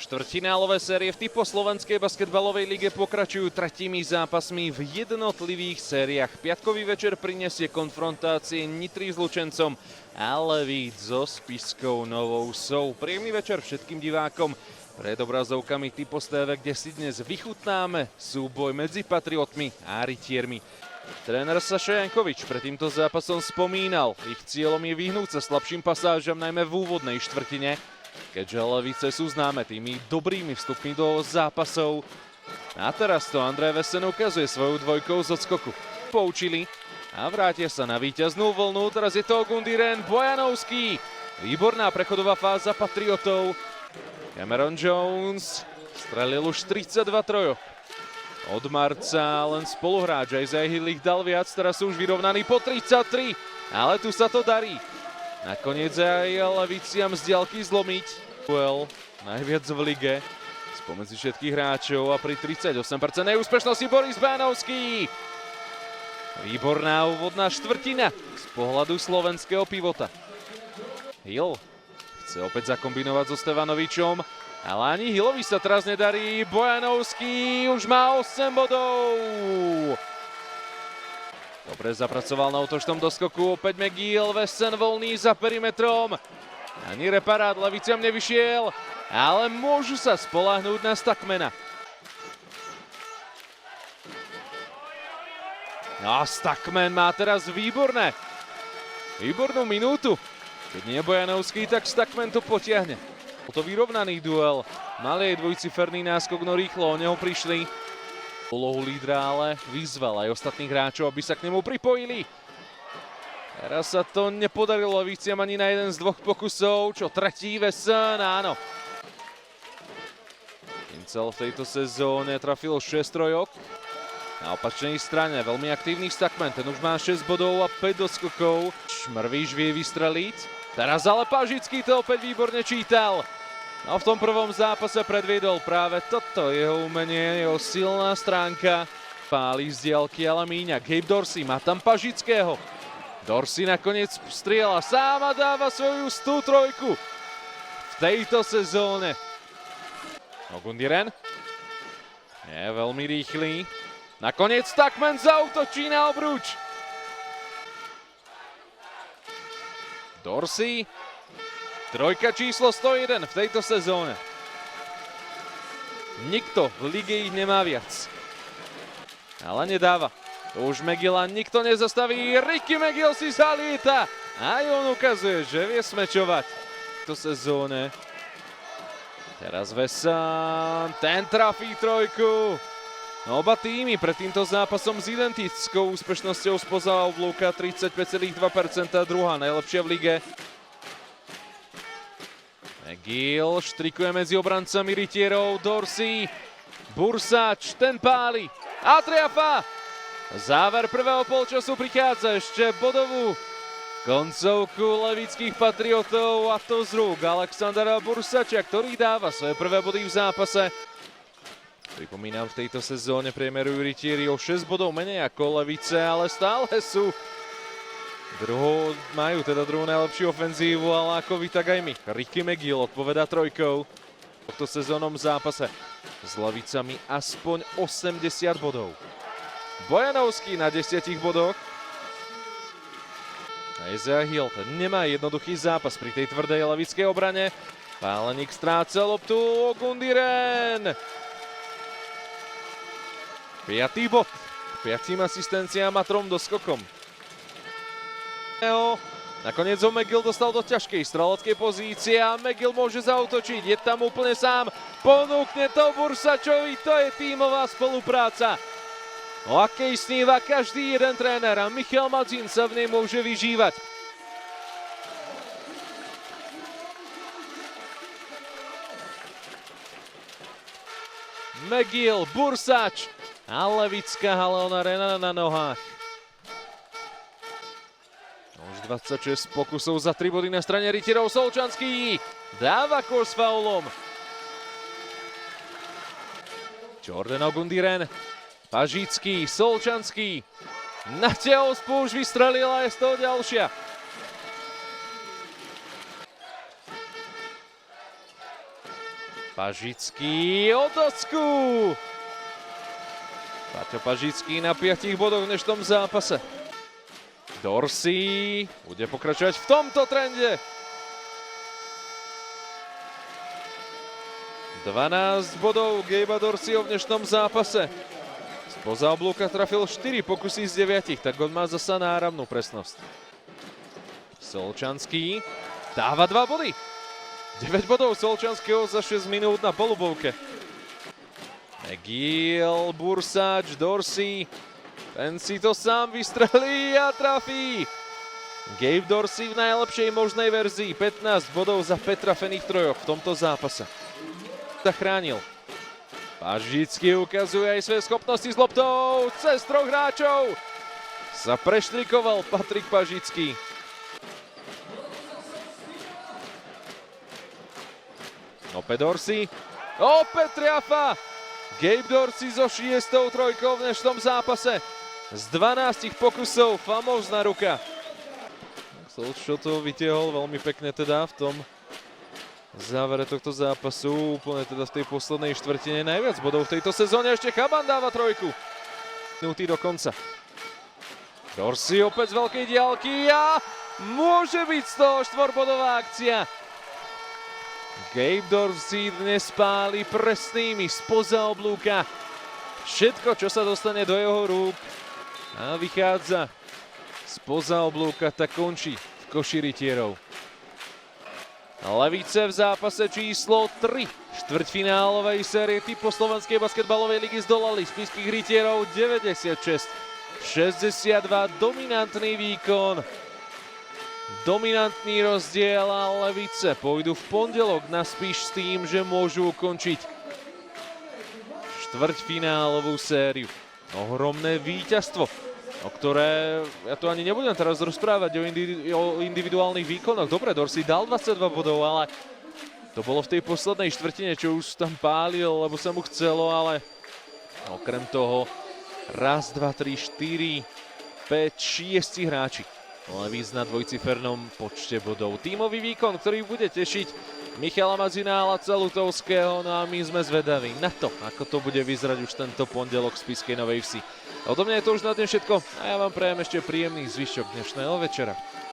Štvrťfinálové série v typo slovenskej basketbalovej lige pokračujú tretími zápasmi v jednotlivých sériách. Piatkový večer prinesie konfrontácie Nitry s Lučencom a Levít so Spišskou Novou Vsou. Príjemný večer všetkým divákom pred obrazovkami Typos TV, kde si dnes vychutnáme súboj medzi Patriotmi a Rytiermi. Tréner Saša Jankovič pred týmto zápasom spomínal, ich cieľom je vyhnúť sa slabším pasážam najmä v úvodnej štvrtine, keďže Levice sú známe tými dobrými vstupmi do zápasov. A teraz to Andrej Vesen ukazuje svojou dvojkou z odskoku. Poučili a vrátia sa na víťaznú vlnu. Teraz je to Gundiren, Bojanovský. Výborná prechodová fáza Patriotov. Cameron Jones strelil už 32 trojok. Od marca len spoluhráč Isaiah Hill ich dal viac, teraz sú už vyrovnaní po 33, ale tu sa to darí. Nakoniec aj Leviciam z diaľky zlomiť. Duel najviac v lige spomedzi všetkých hráčov a pri 38% neúspešnosti Boris Bánovský. Výborná úvodná štvrtina z pohľadu slovenského pivota. Hill chce opäť zakombinovať so Stevanovičom, ale ani Hillovi sa teraz nedarí. Bojanovský už má 8 bodov. Dobre zapracoval na útočnom doskoku, opäť McGill, Vesen voľný za perimetrom. Ani reparát Leviciam nevyšiel, ale môžu sa spoľahnúť na Stackmana. A Stackman má teraz výbornú minútu. Keď nie Bojanovský, tak Stackman to potiahne. Bol to vyrovnaný duel. Mali aj dvojciferný náskok, no rýchlo o neho prišli. Úlohu lídra ale vyzval aj ostatných hráčov, aby sa k nemu pripojili. Teraz sa to nepodarilo Leviciam ani na jeden z dvoch pokusov. Čo tretí Vesen, áno. Incel v tejto sezóne trafil 6 trojok. Na opačnej strane veľmi aktívny Stackman, ten už má 6 bodov a 5 doskokov. Šmrvíš vie vystreliť. Teraz ale Pažický to opäť výborne čítal. No v tom prvom zápase predviedol práve toto jeho umenie, jeho silná stránka. Páli z diaľky, ale míňa. Gabe Dorsey má tam Pažického. Dorsey nakoniec strieľa sám a dáva svoju 103 v tejto sezóne. No Gundiren je veľmi rýchly. Nakoniec Stackman zaútočí na obruč. Dorsey. Trojka číslo 101 v tejto sezóne. Nikto v lige ich nemá viac. Ale nedáva. To už McGilla nikto nezastaví. Ricky McGill si zalieta. A on ukazuje, že vie smečovať v tejto sezóne. Teraz Vesen. Ten trafí trojku. No, oba týmy pred týmto zápasom s identickou úspešnosťou spoza oblúka 35,2%, druhá najlepšia v lige. McGill štrikuje medzi obrancami Rytierov, Dorsey, Bursač, ten páli a triafa. Záver prvého polčasu prichádza, ešte bodovú koncovku levických Patriotov a to z rúk Alexandra Bursača, ktorý dáva svoje prvé body v zápase. Pripomínam, v tejto sezóne priemerujú Rytieri o 6 bodov menej ako Levice, ale stále sú majú teda druhú najlepšiu ofenzívu, ale ako vy, tak aj my. Ricky McGill odpovedá trojkou v tomto sezónnom zápase s Levicami aspoň 80 bodov. Bojanovský na 10 bodoch. Isaiah Hill nemá jednoduchý zápas pri tej tvrdej levickej obrane. Páleník stráca loptu, Gundiren. 5. bod, 5 asistenciám a 3 doskokom. Nakoniec ho McGill dostal do ťažkej streleckej pozície a McGill môže zaútočiť. Je tam úplne sám, ponúkne to Bursačovi, to je tímová spolupráca. O akej sníva každý jeden tréner a Michal Madzin sa v nej môže vyžívať. McGill, Bursač a levická Haleona Renana na nohách. Už 26 pokusov za 3 body na strane Rytierov. Solčanský dáva kôr s faulom. Jordan Gundiren, Pažický, Solčanský. Natiahol spúšť, vystrelil a je z toho ďalšia. Pažický o dosku. Paťo Pažický na 5 bodoch v dnešnom zápase. Dorsey bude pokračovať v tomto trende. 12 bodov Gabe'a Dorseyho v dnešnom zápase. Spoza oblúka trafil 4 pokusy z 9, tak on má zasa náramnú presnosť. Solčanský dáva 2 body. 9 bodov Solčanského za 6 minút na polubovke. McGill, Bursač, Dorsey. Ten si to sám vystrelí a trafí. Gabe Dorsey v najlepšej možnej verzii. 15 bodov za Petra Fenich trojoch v tomto zápase. Zachránil. Pažický ukazuje aj svoje schopnosti s loptou. Cez 3 hráčov sa preštrikoval Patrik Pažický. Opäť Dorsey. Opäť triafa. Gabe Dorsey so 6. trojkou v dnešnom zápase. Z 12 pokusov famózna ruka. Solčo to vytiahol veľmi pekne teda v tom závere tohto zápasu, úplne teda v tej poslednej štvrtine najviac bodov v tejto sezóne. Ešte Chaban dáva trojku. Minúty do konca. Dorsey opäť z veľkej diaľky a môže byť z toho 4-bodová akcia. Gabe Dorsey dnes páli presnými spoza oblúka. Všetko, čo sa dostane do jeho rúk a vychádza spoza oblúka, tak končí v koši rytierov. Levice v zápase číslo 3 štvrťfinálovej série typu Slovenskej basketbalovej ligy zdolali spišských rytierov 96-62. Dominantný výkon, dominantný rozdiel a Levice pôjdu v pondelok na Spiš s tým, že môžu ukončiť štvrťfinálovú sériu. Ohromné víťazstvo, o ktoré ja tu ani nebudem teraz rozprávať o individuálnych výkonoch. Dobre, Dorsey dal 22 bodov, ale to bolo v tej poslednej štvrtine, čo už tam pálil, lebo sa mu chcelo, ale okrem toho 1, 2, 3, 4, 5, 6 hráči. Ale víc na dvojcifernom počte bodov. Tímový výkon, ktorý bude tešiť Michala Mazina a Laca Lutovského. No a my sme zvedaví na to, ako to bude vyzerať už tento pondelok v Spišskej Novej Vsi. Odo mňa je to už na dnes všetko a ja vám prajem ešte príjemný zvyšok dnešného večera.